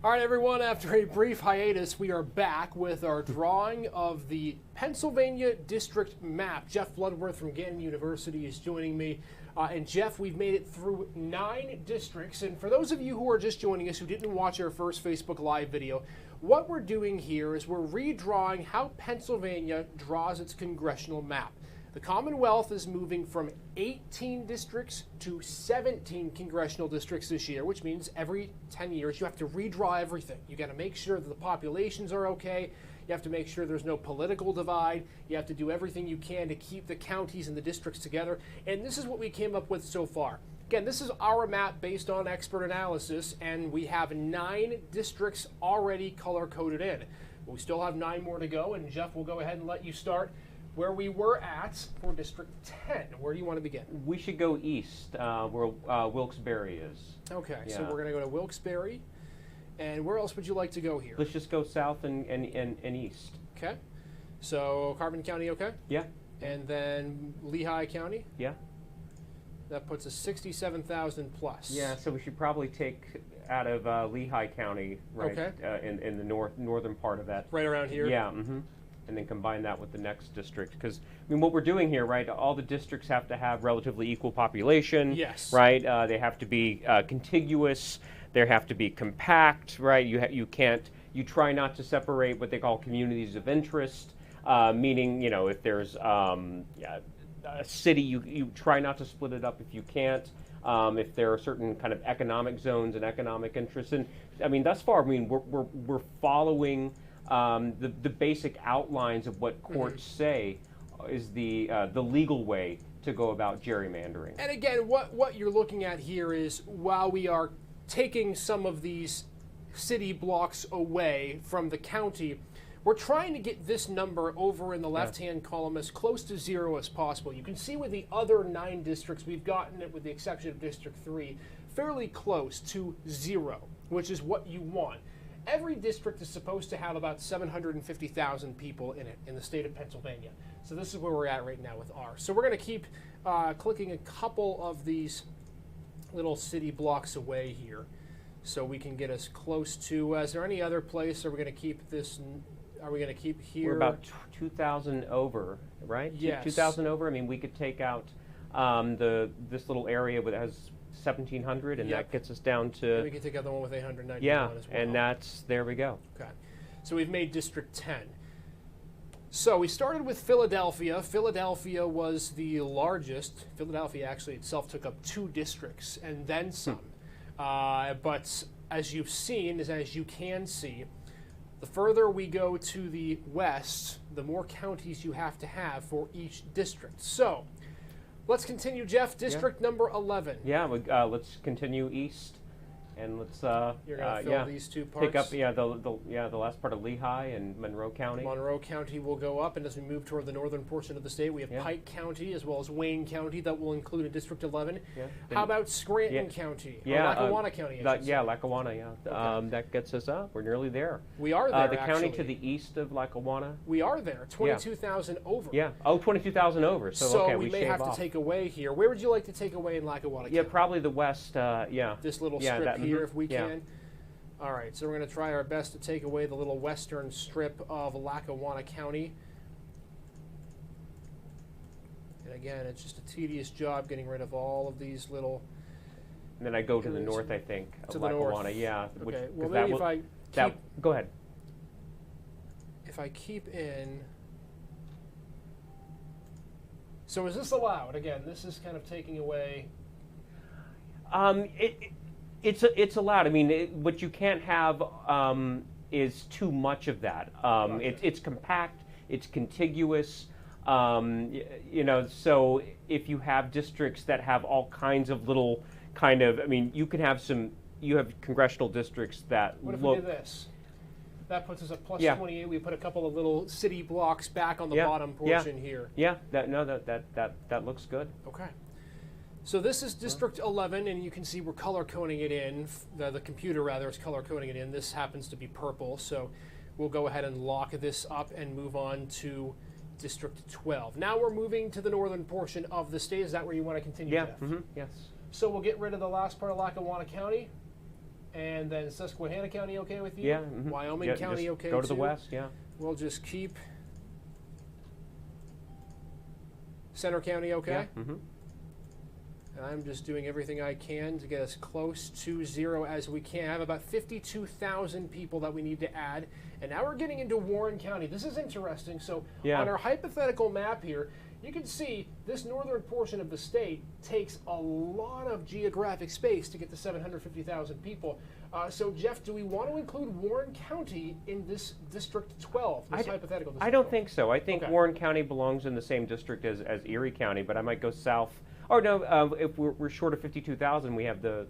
All right, everyone, after a brief hiatus, we are back with our drawing of the Pennsylvania district map. Jeff Bloodworth from Gannon University is joining me. And Jeff, we've made it through 9 districts. And for those of you who are just joining us who didn't watch our first Facebook Live video, what we're doing here is we're redrawing how Pennsylvania draws its congressional map. The Commonwealth is moving from 18 districts to 17 congressional districts this year, which means every 10 years you have to redraw everything. You got to make sure that the populations are okay. You have to make sure there's no political divide. You have to do everything you can to keep the counties and the districts together. And this is what we came up with so far. Again, this is our map based on expert analysis, and we have 9 districts already color-coded in. We still have 9 more to go, and Jeff will go ahead and let you start where we were at for District 10. Where do you want to begin? We should go east, where Wilkes-Barre is. Okay, yeah. So we're going to go to Wilkes-Barre. And where else would you like to go here? Let's just go south and east. Okay. So Carbon County, okay? Yeah. And then Lehigh County? Yeah. That puts us 67,000 plus. Yeah, so we should probably take out of Lehigh County, right? Okay. In the northern part of that. Right around here? Yeah. Mm-hmm. And then combine that with the next district, because I mean, what we're doing here, right? All the districts have to have relatively equal population, yes, right? They have to be contiguous. They have to be compact, right? You try not to separate what they call communities of interest, meaning, you know, if there's a city, you try not to split it up if you can't. If there are certain kind of economic zones and economic interests, and I mean, thus far, I mean, we're following the basic outlines of what courts say is the legal way to go about gerrymandering. And again, what you're looking at here is, while we are taking some of these city blocks away from the county, we're trying to get this number over in the left-hand column as close to 0 as possible. You can see with the other 9 districts, we've gotten it, with the exception of District 3, fairly close to 0, which is what you want. Every district is supposed to have about 750,000 people in it in the state of Pennsylvania. So this is where we're at right now with ours. So we're going to keep clicking a couple of these little city blocks away here so we can get us close to, is there any other place? Are we going to keep this, are we going to keep here? We're about 2,000 over, right? Yes. 2,000 over. I mean, we could take out this little area that has 1,700, and that gets us down to. And we can take out the one with 891 as well. And there we go. Okay, so we've made District 10. So we started with Philadelphia. Philadelphia was the largest. Philadelphia actually itself took up 2 districts and then some. But as you've seen, as you can see, the further we go to the west, the more counties you have to have for each district. So let's continue, Jeff. District number 11. Yeah, let's continue east, and let's You're gonna fill these 2 parts. Pick up the last part of Lehigh and Monroe County. Monroe County will go up, and as we move toward the northern portion of the state, we have Pike County as well as Wayne County that will include in District 11. Yeah. How about Scranton County? Yeah, Lackawanna County. Lackawanna. Yeah, okay. That gets us up. We're nearly there. We are there. The county to the east of Lackawanna. We are there. 22,000 over. Yeah. Oh, 22,000 over. So okay, we may have to take away here. Where would you like to take away in Lackawanna County? Yeah, probably the west. This little strip here, if we can. All right, so we're going to try our best to take away the little western strip of Lackawanna County. And again, it's just a tedious job getting rid of all of these little. And then I go to the north, I think, of Lackawanna. Yeah. Okay. Well, maybe if I keep, go ahead. If I keep in. So is this allowed? Again, this is kind of taking away. It's allowed. I mean, what you can't have is too much of that. It's compact. It's contiguous. You know, so if you have districts that have all kinds of little I mean, you can have you have congressional districts that What if look. we do this? That puts us at plus 28. We put a couple of little city blocks back on the bottom portion here. Yeah, that looks good. Okay. So this is District 11, and you can see we're color coding it in. The computer, rather, is color coding it in. This happens to be purple, so we'll go ahead and lock this up and move on to District 12. Now we're moving to the northern portion of the state. Is that where you want to continue, Yeah. Jeff? Mm-hmm. Yes. So we'll get rid of the last part of Lackawanna County. And then Susquehanna County okay with you? Yeah. Wyoming County just okay go to too? the west, yeah. We'll just keep Center County okay? Yeah. And I'm just doing everything I can to get as close to 0 as we can. I have about 52,000 people that we need to add. And now we're getting into Warren County. This is interesting. So on our hypothetical map here, you can see this northern portion of the state takes a lot of geographic space to get to 750,000 people. So, Jeff, do we want to include Warren County in this District 12, this hypothetical District I don't 12? think so. I think Warren County belongs in the same district as Erie County, but I might go south. Oh, no, if we're short of 52,000, we have the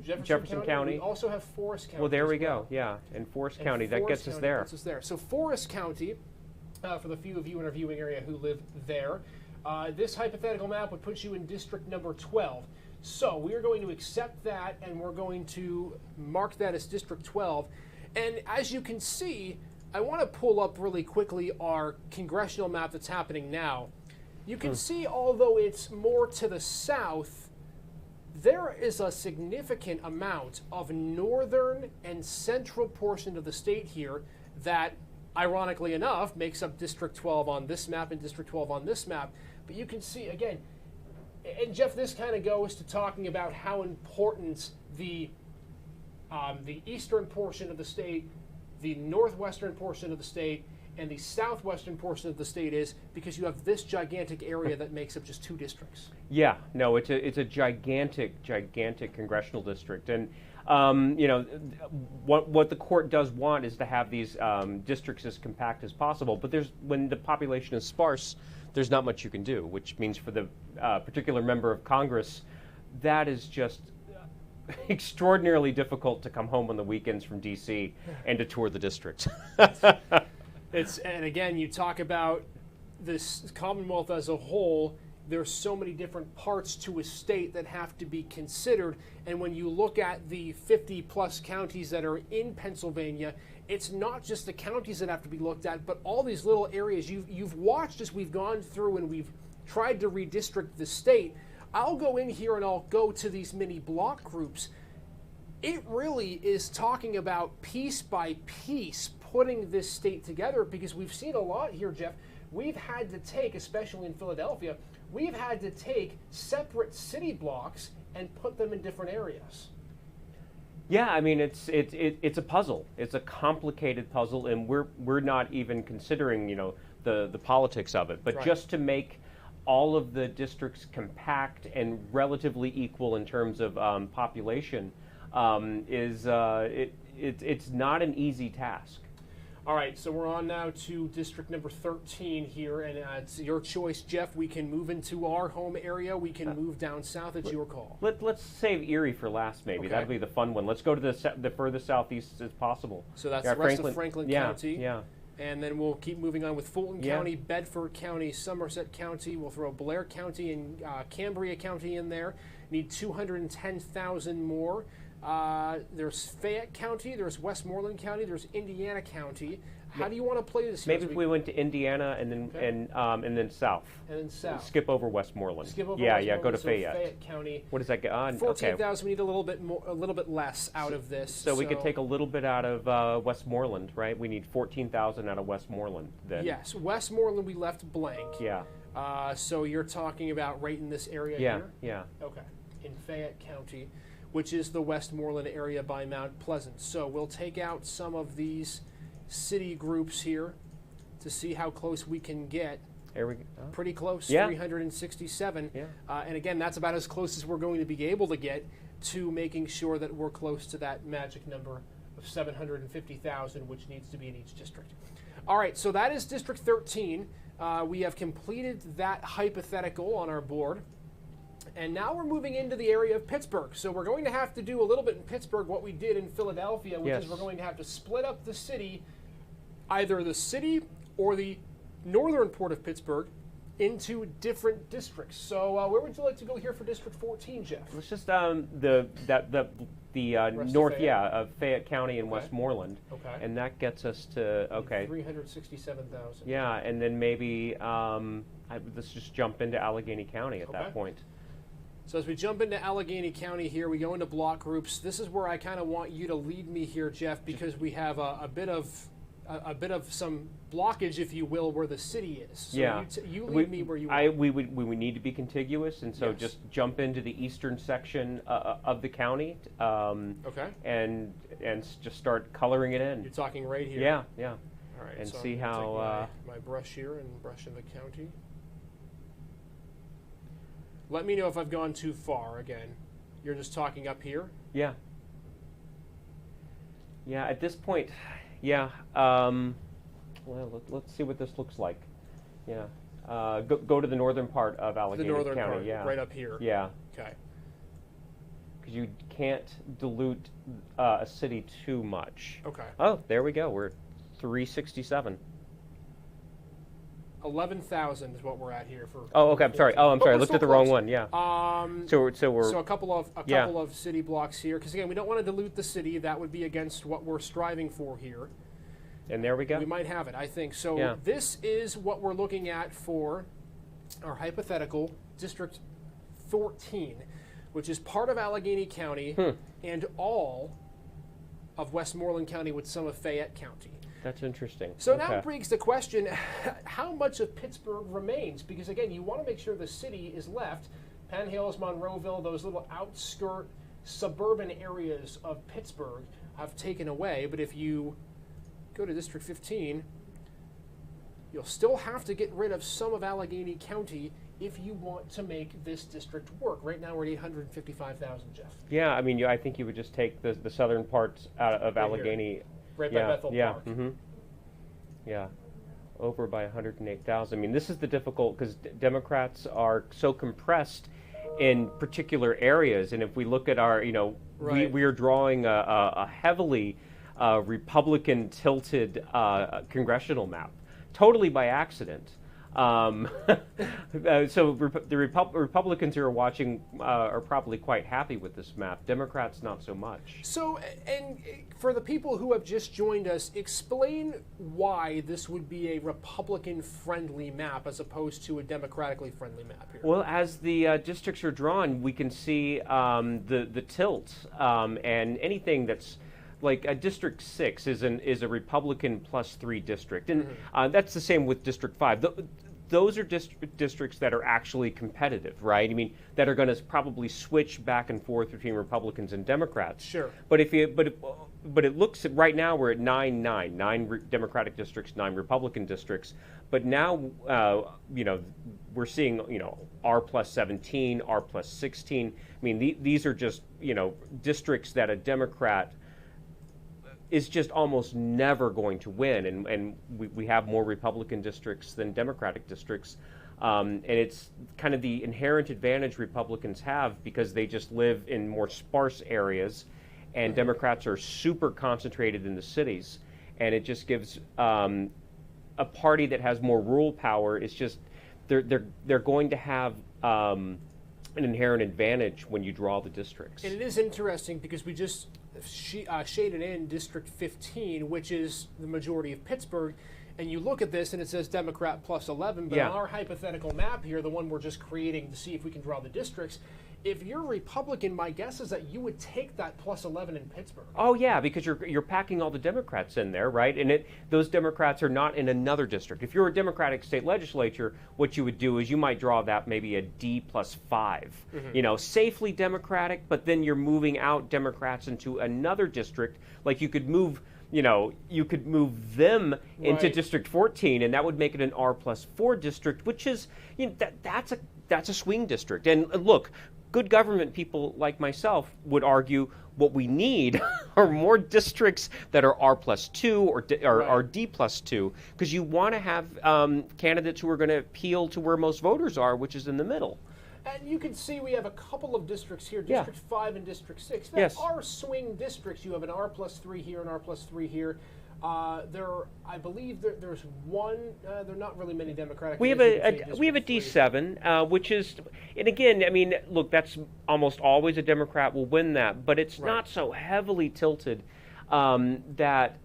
Jefferson County. We also have Forest County. Well, there we go, yeah, and Forest County, that gets us there. So Forest County, for the few of you in our viewing area who live there, this hypothetical map would put you in District number 12. So we are going to accept that, and we're going to mark that as District 12. And as you can see, I want to pull up really quickly our congressional map that's happening now. You can see, although it's more to the south, there is a significant amount of northern and central portion of the state here that, ironically enough, makes up District 12 on this map and District 12 on this map. But you can see, again, and Jeff, this kind of goes to talking about how important the eastern portion of the state, the northwestern portion of the state, and the southwestern portion of the state is, because you have this gigantic area that makes up just 2 districts. Yeah, no, it's a gigantic congressional district, and you know, what the court does want is to have these districts as compact as possible. But when the population is sparse, there's not much you can do, which means for the particular member of Congress, that is just extraordinarily difficult to come home on the weekends from D.C. and to tour the district. And again, you talk about this Commonwealth as a whole, there's so many different parts to a state that have to be considered. And when you look at the 50+ counties that are in Pennsylvania, it's not just the counties that have to be looked at, but all these little areas. You've watched as we've gone through and we've tried to redistrict the state. I'll go in here and I'll go to these mini block groups. It really is talking about piece by piece putting this state together, because we've seen a lot here, Jeff. We've had to take, especially in Philadelphia, we've had to take separate city blocks and put them in different areas. Yeah, I mean, it's a puzzle. It's a complicated puzzle, and we're not even considering, you know, the politics of it. But just to make all of the districts compact and relatively equal in terms of population it's not an easy task. All right, so we're on now to District number 13 here, and it's your choice, Jeff. We can move into our home area. We can move down south. It's your call. Let's save Erie for last, maybe. Okay. That'll be the fun one. Let's go to the furthest southeast as possible. So that's the rest of Franklin County. Yeah. And then we'll keep moving on with Fulton County, Bedford County, Somerset County. We'll throw Blair County and Cambria County in there. Need 210,000 more. There's Fayette County, there's Westmoreland County, there's Indiana County. How do you want to play this here? Maybe if we went to Indiana and then and then south. And then south. Skip over Westmoreland. Skip over Westmoreland. Yeah, go to Fayette. Fayette County. What does that get on? 14,000. We need a little bit more, a little bit less out of this. So we could take a little bit out of Westmoreland, right? We need 14,000 out of Westmoreland then. Yes, Westmoreland we left blank. Yeah. So you're talking about right in this area here? Yeah. Okay. In Fayette County, which is the Westmoreland area by Mount Pleasant. So we'll take out some of these city groups here to see how close we can get. There we go. Pretty close, 367. Yeah. And again, that's about as close as we're going to be able to get to making sure that we're close to that magic number of 750,000, which needs to be in each district. All right, so that is District 13. We have completed that hypothetical on our board. And now we're moving into the area of Pittsburgh. So we're going to have to do a little bit in Pittsburgh what we did in Philadelphia, which is we're going to have to split up the city, either the city or the northern port of Pittsburgh, into different districts. So where would you like to go here for District 14, Jeff? Let's just the north, of Fayette County and Westmoreland. Okay. And that gets us to 367,000. Yeah, and then maybe let's just jump into Allegheny County at that point. So as we jump into Allegheny County here, we go into block groups. This is where I kind of want you to lead me here, Jeff, because we have a bit of some blockage, if you will, where the city is. So yeah. you lead me where you want. We would need to be contiguous, and so yes. just jump into the eastern section of the county. Okay. And just start coloring it in. You're talking right here. Yeah, yeah. All right. And so see I'm how take my brush here and brush in the county. Let me know if I've gone too far. Again, you're just talking up here. Yeah. Yeah. At this point, yeah. Well, let's see what this looks like. Yeah. Go to the northern part of Allegheny the northern County. part, yeah. right up here. Yeah. Okay. Because you can't dilute a city too much. Okay. Oh, there we go. We're at 367. 11,000 is what we're at here for. Oh, okay. I'm sorry. Oh, I'm sorry. I looked at the wrong one. Yeah. So we're a couple of city blocks here, because again, we don't want to dilute the city. That would be against what we're striving for here. And there we go. We might have it, I think. So yeah. This is what we're looking at for our hypothetical District 14, which is part of Allegheny County and all of Westmoreland County with some of Fayette County. That's interesting. So now it brings the question, how much of Pittsburgh remains? Because again, you want to make sure the city is left. Penn Hills, Monroeville, those little outskirt suburban areas of Pittsburgh have taken away. But if you go to District 15, you'll still have to get rid of some of Allegheny County if you want to make this district work. Right now we're at 855,000, Jeff. Yeah, I mean, I think you would just take the southern parts out of Allegheny. Here. Right by Bethel Park. Mm-hmm. Yeah, over by 108,000. I mean, this is the difficult, because Democrats are so compressed in particular areas, and if we look at our, right. we are drawing a heavily Republican-tilted congressional map, totally by accident. So the Republicans who are watching are probably quite happy with this map. Democrats, not so much. So, and for the people who have just joined us, explain why this would be a Republican-friendly map as opposed to a Democratically friendly map here. Well, as the districts are drawn, we can see the tilt, and anything that's like District 6 is a Republican +3 district, and that's the same with District 5. Those are districts that are actually competitive, right? I mean, that are going to probably switch back and forth between Republicans and Democrats. Sure. But it looks right now we're at 9 Democratic districts, 9 Republican districts. But now we're seeing R+17, R+16. I mean, these are just districts that a Democrat is just almost never going to win, and we have more Republican districts than Democratic districts, and it's kind of the inherent advantage Republicans have because they just live in more sparse areas, and Democrats are super concentrated in the cities, and it just gives a party that has more rural power. It's just they're going to have an inherent advantage when you draw the districts. And it is interesting because we just shaded in District 15, which is the majority of Pittsburgh, and you look at this and it says Democrat +11, but on our hypothetical map here, the one we're just creating to see if we can draw the districts, if you're Republican, my guess is that you would take that +11 in Pittsburgh. Oh yeah, because you're packing all the Democrats in there, right? And those Democrats are not in another district. If you're a Democratic state legislature, what you would do is you might draw that maybe a D+5, safely Democratic, but then you're moving out Democrats into another district. Like you could move them into District 14, and that would make it an R+4 district, which is that's a swing district. And look, good government people like myself would argue what we need are more districts that are R+2 or D+2, because you want to have candidates who are going to appeal to where most voters are, which is in the middle. And you can see we have a couple of districts here, District 5 and District 6, that are swing districts. You have an R+3 here, an R+3 here. I believe there's one. There are not really many Democratic. We have a D7, which is, and again, I mean, look, that's almost always a Democrat will win that, but it's not so heavily tilted that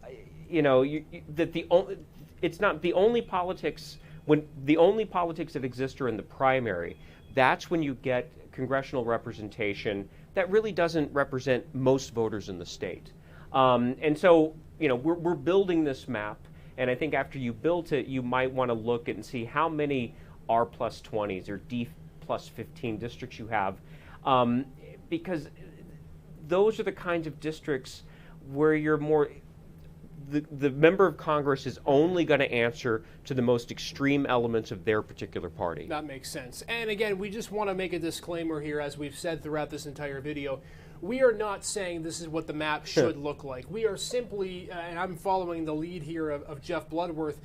it's not the only politics. When the only politics that exist are in the primary, that's when you get congressional representation that really doesn't represent most voters in the state. And so, you know, we're building this map, and I think after you built it, you might want to look at and see how many R+20s or D+15 districts you have, because those are the kinds of districts where you're more, the member of Congress is only going to answer to the most extreme elements of their particular party. That makes sense. And again, we just want to make a disclaimer here, as we've said throughout this entire video. We are not saying this is what the map should look like. We are simply, and I'm following the lead here of Jeff Bloodworth,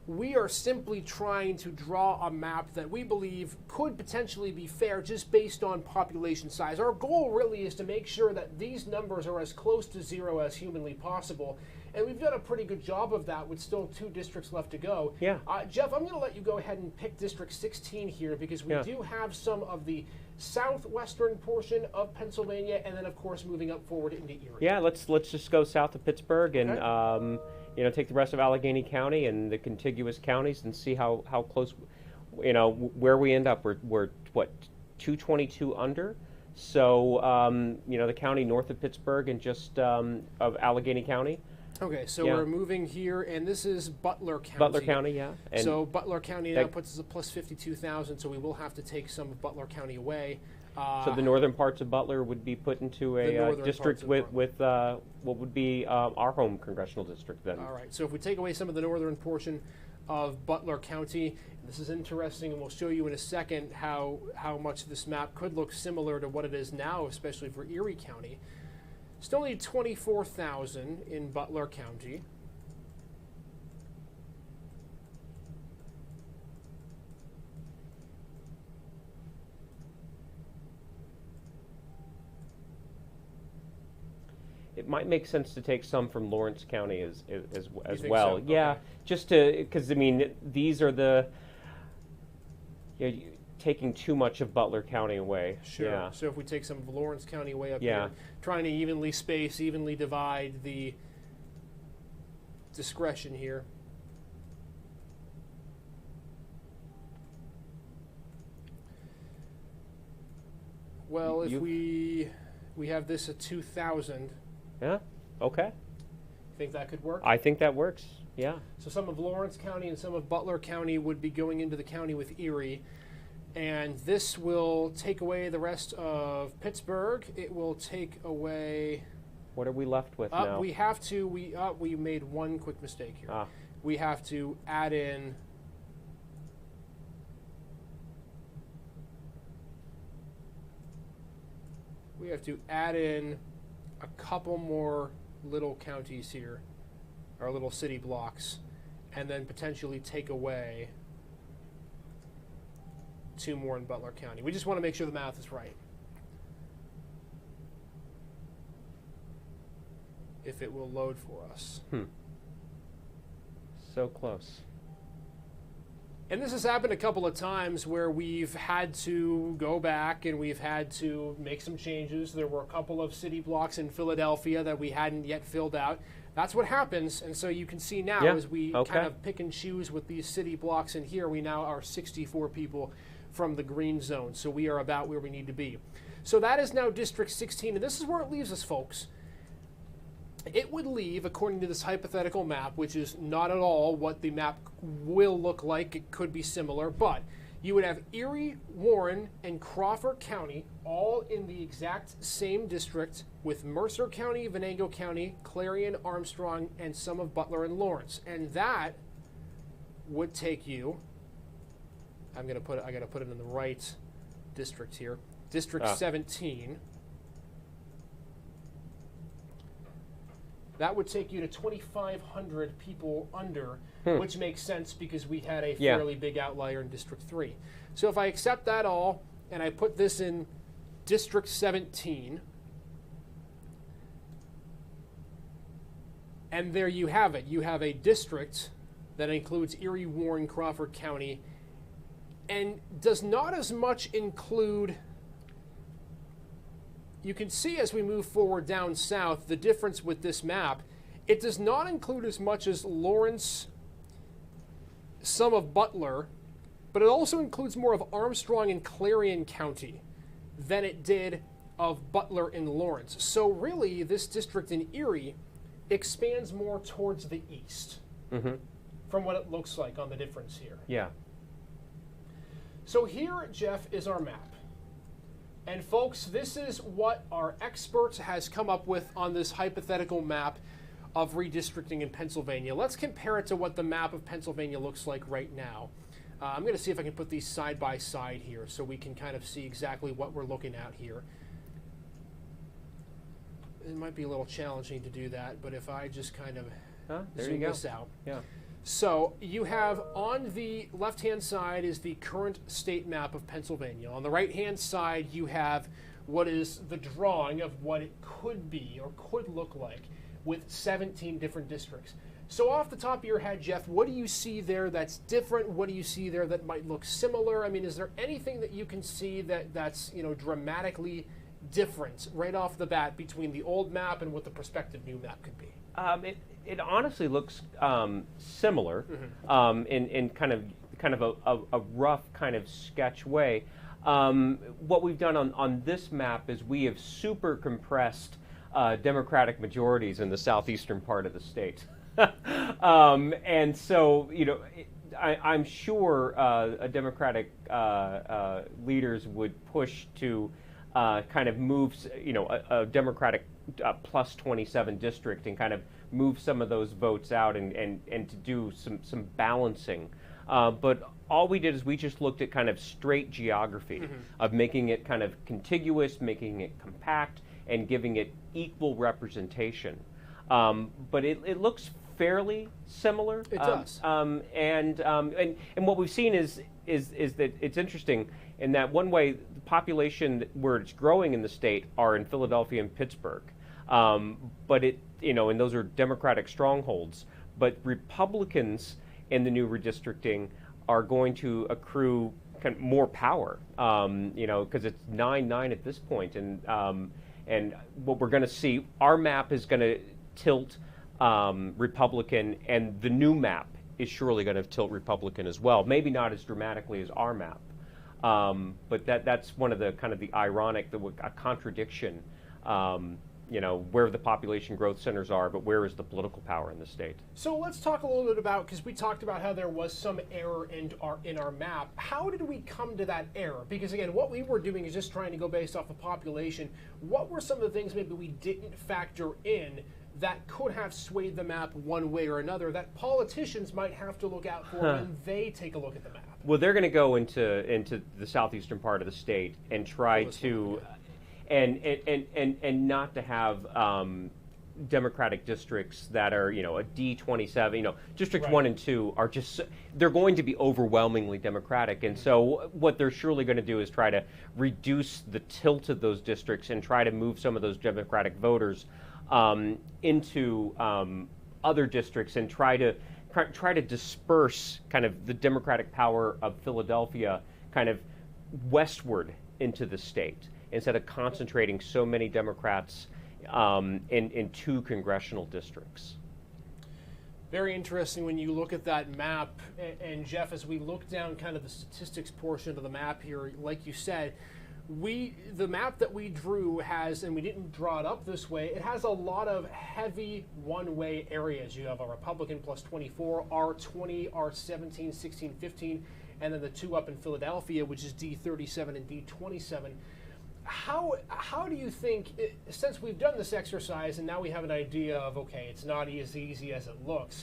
we are simply trying to draw a map that we believe could potentially be fair just based on population size. Our goal really is to make sure that these numbers are as close to zero as humanly possible. And we've done a pretty good job of that with still 2 districts left to go. Yeah. Jeff, I'm going to let you go ahead and pick District 16 here, because we do have some of the southwestern portion of Pennsylvania, and then of course moving up forward into Erie. Yeah, let's just go south of Pittsburgh and you know, take the rest of Allegheny County and the contiguous counties and see how close, you know, where we end up. We're what, 222 under. So you know, the county north of Pittsburgh and just of Allegheny County. Okay, so we're moving here, and this is Butler County. Butler County, yeah. And so Butler County now puts us at plus 52,000, so we will have to take some of Butler County away. So the northern parts of Butler would be put into a district with what would be our home congressional district then. All right, so if we take away some of the northern portion of Butler County, this is interesting, and we'll show you in a second how much this map could look similar to what it is now, especially for Erie County. Still need 24,000 in Butler County. It might make sense to take some from Lawrence County as So? well. Yeah, Okay. just to, because I mean, these are the, you know, taking too much of Butler County away. Sure. Yeah. So if we take some of Lawrence County way up here, trying to evenly space, evenly divide the discretion here. Well, if we have this at 2,000. Yeah. Okay. Think that could work? I think that works. Yeah. So some of Lawrence County and some of Butler County would be going into the county with Erie. And this will take away the rest of Pittsburgh. It will take away... What are we left with now? We have to... We made one quick mistake here. We have to add in... We have to add in a couple more little counties here, or little city blocks, and then potentially take away 2 more in Butler County. We just want to make sure the math is right. If it will load for us. So close. And this has happened a couple of times where we've had to go back and we've had to make some changes. There were a couple of city blocks in Philadelphia that we hadn't yet filled out. That's what happens, and so you can see now as we kind of pick and choose with these city blocks in here, we now are 64 people from the green zone, so we are about where we need to be. So that is now District 16, and this is where it leaves us, folks. It would leave, according to this hypothetical map, which is not at all what the map will look like. It could be similar, but you would have Erie, Warren, and Crawford County all in the exact same district, with Mercer County, Venango County, Clarion, Armstrong, and some of Butler and Lawrence. And that would take you, I gotta put it in the right district here, District 17. That would take you to 2,500 people under, which makes sense because we had a fairly big outlier in District 3. So if I accept that all, and I put this in District 17, and there you have it. You have a district that includes Erie, Warren, Crawford County, and does not as much include... You can see as we move forward down south the difference with this map. It does not include as much as Lawrence, some of Butler, but it also includes more of Armstrong and Clarion County. than it did of Butler and Lawrence. So really, this district in Erie expands more towards the east from what it looks like on the difference here. Yeah. So here, Jeff, is our map. And folks, this is what our expert has come up with on this hypothetical map of redistricting in Pennsylvania. Let's compare it to what the map of Pennsylvania looks like right now. I'm going to see if I can put these side by side here so we can kind of see exactly what we're looking at here. It might be a little challenging to do that, but if I just kind of zoom this out. Yeah. So you have on the left-hand side is the current state map of Pennsylvania. On the right-hand side, you have what is the drawing of what it could be or could look like with 17 different districts. So off the top of your head, Jeff, what do you see there that's different? What do you see there that might look similar? I mean, is there anything that you can see that's dramatically different right off the bat between the old map and what the prospective new map could be? It honestly looks similar in kind of a rough kind of sketch way. What we've done on this map is we have super compressed Democratic majorities in the southeastern part of the state. And so, I'm sure Democratic leaders would push to kind of move, a Democratic plus 27 district and kind of move some of those votes out and to do some balancing. But all we did is we just looked at kind of straight geography of making it kind of contiguous, making it compact, and giving it equal representation. But it looks fairly similar. It does. And what we've seen is that it's interesting in that one way the population where it's growing in the state are in Philadelphia and Pittsburgh. But and those are Democratic strongholds. But Republicans in the new redistricting are going to accrue kind of more power, because it's 9-9 at this point. And what we're going to see, our map is going to tilt Republican, and the new map is surely going to tilt Republican as well. Maybe not as dramatically as our map, but that's one of the kind of the ironic, a contradiction. Where the population growth centers are, but where is the political power in the state? So let's talk a little bit about, because we talked about how there was some error in our map. How did we come to that error? Because again, what we were doing is just trying to go based off of population. What were some of the things maybe we didn't factor in that could have swayed the map one way or another that politicians might have to look out for when they take a look at the map? Well, they're going to go into the southeastern part of the state and try to... And not to have Democratic districts that are, a D27, districts 1 and 2 are just, they're going to be overwhelmingly Democratic. And so what they're surely going to do is try to reduce the tilt of those districts and try to move some of those Democratic voters into other districts and try to disperse kind of the Democratic power of Philadelphia kind of westward into the state, instead of concentrating so many Democrats in 2 congressional districts. Very interesting when you look at that map. And Jeff, as we look down kind of the statistics portion of the map here, like you said, the map that we drew has, and we didn't draw it up this way, it has a lot of heavy one-way areas. You have a Republican plus 24, R20, R17, 16, 15, and then the 2 up in Philadelphia, which is D37 and D27. How do you think, since we've done this exercise and now we have an idea of, okay, it's not as easy as it looks,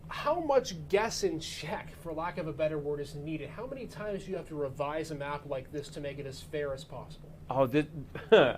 how much guess and check, for lack of a better word, is needed? How many times do you have to revise a map like this to make it as fair as possible? Oh,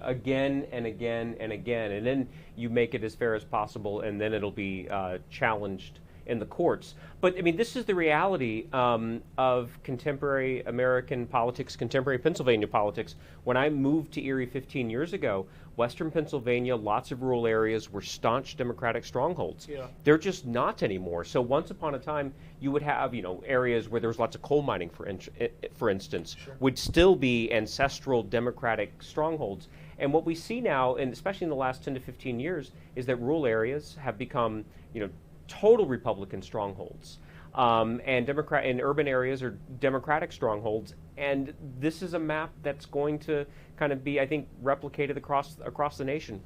again and again and again, and then you make it as fair as possible, and then it'll be challenged in the courts. But I mean, this is the reality of contemporary American politics, contemporary Pennsylvania politics. When I moved to Erie 15 years ago, Western Pennsylvania, lots of rural areas were staunch Democratic strongholds. Yeah. They're just not anymore. So once upon a time, you would have, areas where there was lots of coal mining, for instance, Sure. would still be ancestral Democratic strongholds. And what we see now, and especially in the last 10 to 15 years, is that rural areas have become, total Republican strongholds. and urban areas are Democratic strongholds. And this is a map that's going to kind of be, I think, replicated across the nation.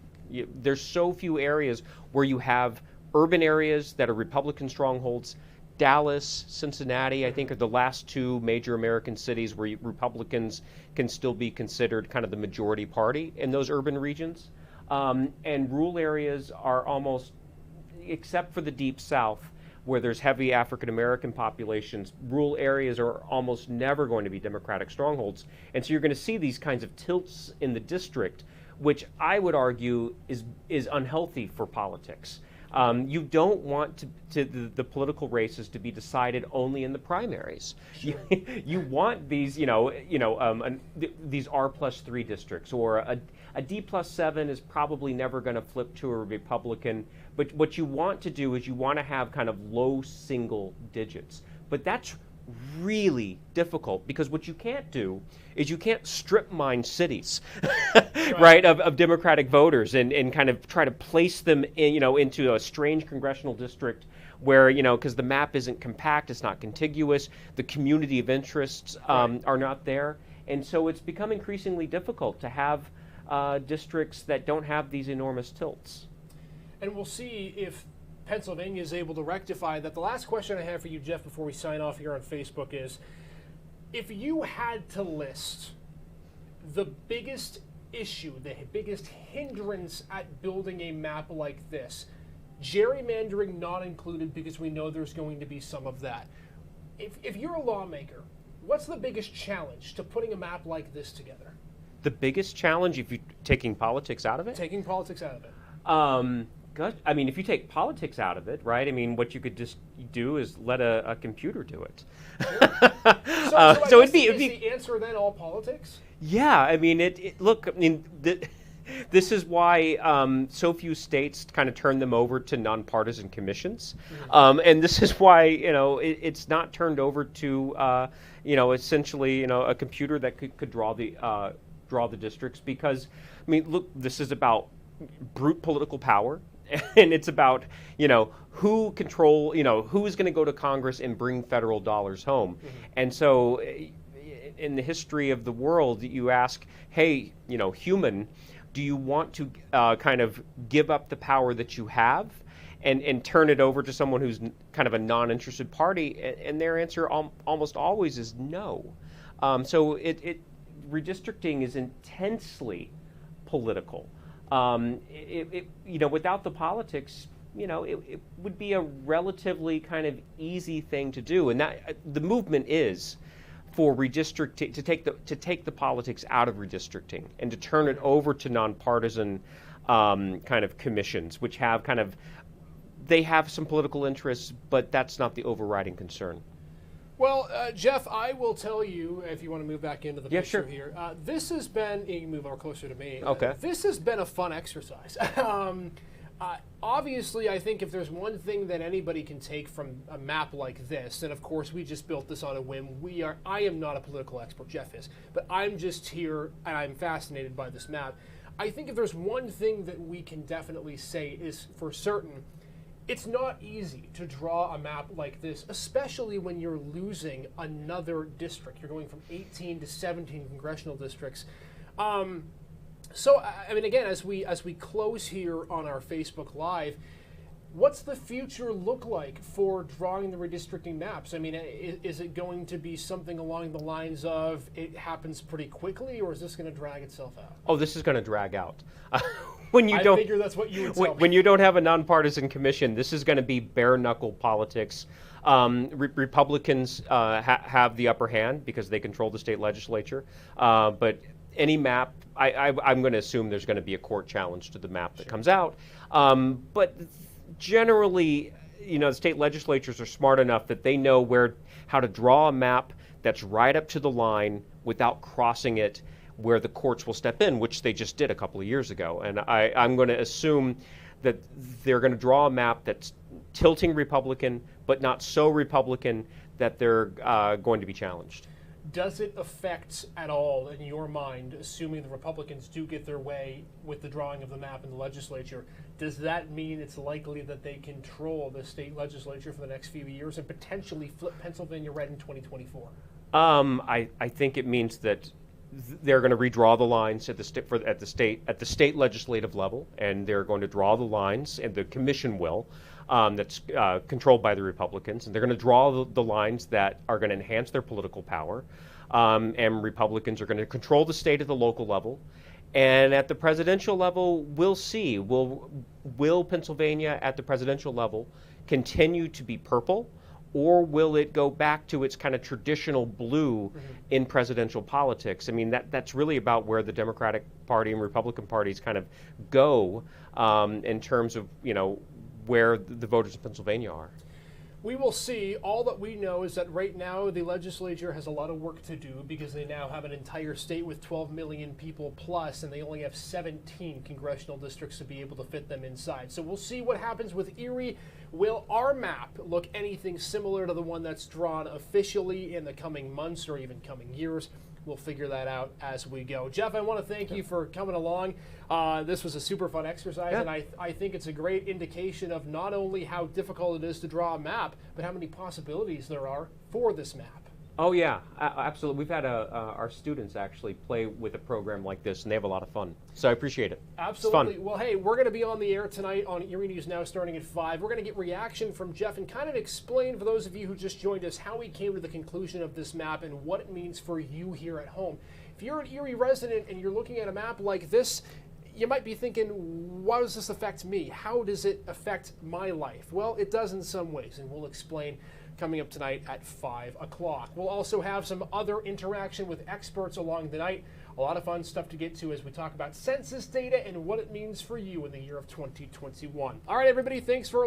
There's so few areas where you have urban areas that are Republican strongholds. Dallas, Cincinnati, I think, are the last two major American cities where Republicans can still be considered kind of the majority party in those urban regions. And rural areas are almost, except for the Deep South, where there's heavy African American populations, rural areas are almost never going to be Democratic strongholds. And so you're going to see these kinds of tilts in the district, which I would argue is unhealthy for politics. You don't want the political races to be decided only in the primaries. Sure. You want these, these R+3 districts, or a D+7 is probably never going to flip to a Republican. But what you want to do is you want to have kind of low single digits. But that's really difficult, because what you can't do is you can't strip mine cities, right, of Democratic voters and kind of try to place them in, into a strange congressional district where, because the map isn't compact, it's not contiguous, the community of interests are not there. And so it's become increasingly difficult to have districts that don't have these enormous tilts. And we'll see if Pennsylvania is able to rectify that. The last question I have for you, Jeff, before we sign off here on Facebook is, if you had to list the biggest issue, the biggest hindrance at building a map like this, gerrymandering not included, because we know there's going to be some of that. If you're a lawmaker, what's the biggest challenge to putting a map like this together? The biggest challenge, if you're taking politics out of it? Taking politics out of it. I mean, if you take politics out of it, right? I mean, what you could just do is let a computer do it. Sure. So it'd be the answer then all politics? Yeah, I mean, look, I mean, this is why so few states kind of turn them over to nonpartisan commissions, and this is why it's not turned over to essentially a computer that could draw the districts, because I mean, look, this is about brute political power. And it's about, who is going to go to Congress and bring federal dollars home. Mm-hmm. And so in the history of the world, you ask, hey, human, do you want to kind of give up the power that you have and turn it over to someone who's kind of a non-interested party? And their answer almost always is no. So redistricting is intensely political. Without the politics, it would be a relatively kind of easy thing to do, and that the movement is for redistricting to take the politics out of redistricting and to turn it over to nonpartisan kind of commissions, which have they have some political interests, but that's not the overriding concern. Well, Jeff, I will tell you, if you want to move back into the picture sure. here, this has been, you can move over closer to me. Okay. This has been a fun exercise. Obviously, I think if there's one thing that anybody can take from a map like this, and of course we just built this on a whim, I am not a political expert, Jeff is, but I'm just here and I'm fascinated by this map. I think if there's one thing that we can definitely say is for certain, it's not easy to draw a map like this, especially when you're losing another district. You're going from 18 to 17 congressional districts. So, I mean, again, as we close here on our Facebook Live, what's the future look like for drawing the redistricting maps? I mean, is it going to be something along the lines of it happens pretty quickly, or is this going to drag itself out? Oh, this is going to drag out. I figure that's what you would tell me. When you don't have a nonpartisan commission, this is going to be bare-knuckle politics. Republicans have the upper hand because they control the state legislature. But any map, I'm going to assume there's going to be a court challenge to the map that comes out. But generally, the state legislatures are smart enough that they know how to draw a map that's right up to the line without crossing it, where the courts will step in, which they just did a couple of years ago. And I'm going to assume that they're going to draw a map that's tilting Republican, but not so Republican that they're going to be challenged. Does it affect at all, in your mind, assuming the Republicans do get their way with the drawing of the map in the legislature, does that mean it's likely that they control the state legislature for the next few years and potentially flip Pennsylvania red in 2024? I think it means that they're going to redraw the lines at the state legislative level, and they're going to draw the lines, and the commission will, that's controlled by the Republicans, and they're going to draw the lines that are going to enhance their political power, and Republicans are going to control the state at the local level. And at the presidential level, we'll see. Will Pennsylvania at the presidential level continue to be purple, or will it go back to its kind of traditional blue in presidential politics? I mean, that's really about where the Democratic Party and Republican parties kind of go in terms of, where the voters in Pennsylvania are. We will see. All that we know is that right now the legislature has a lot of work to do because they now have an entire state with 12 million people plus, and they only have 17 congressional districts to be able to fit them inside. So we'll see what happens with Erie. Will our map look anything similar to the one that's drawn officially in the coming months or even coming years? We'll figure that out as we go. Jeff, I want to thank you for coming along. This was a super fun exercise, and I think it's a great indication of not only how difficult it is to draw a map, but how many possibilities there are for this map. Oh, yeah, absolutely. We've had our students actually play with a program like this, and they have a lot of fun. So I appreciate it. Absolutely. It's fun. Well, hey, we're going to be on the air tonight on Erie News Now starting at 5. We're going to get reaction from Jeff and kind of explain for those of you who just joined us how he came to the conclusion of this map and what it means for you here at home. If you're an Erie resident and you're looking at a map like this, you might be thinking, why does this affect me? How does it affect my life? Well, it does in some ways, and we'll explain coming up tonight at 5 o'clock. We'll also have some other interaction with experts along the night. A lot of fun stuff to get to as we talk about census data and what it means for you in the year of 2021. All right, everybody, thanks for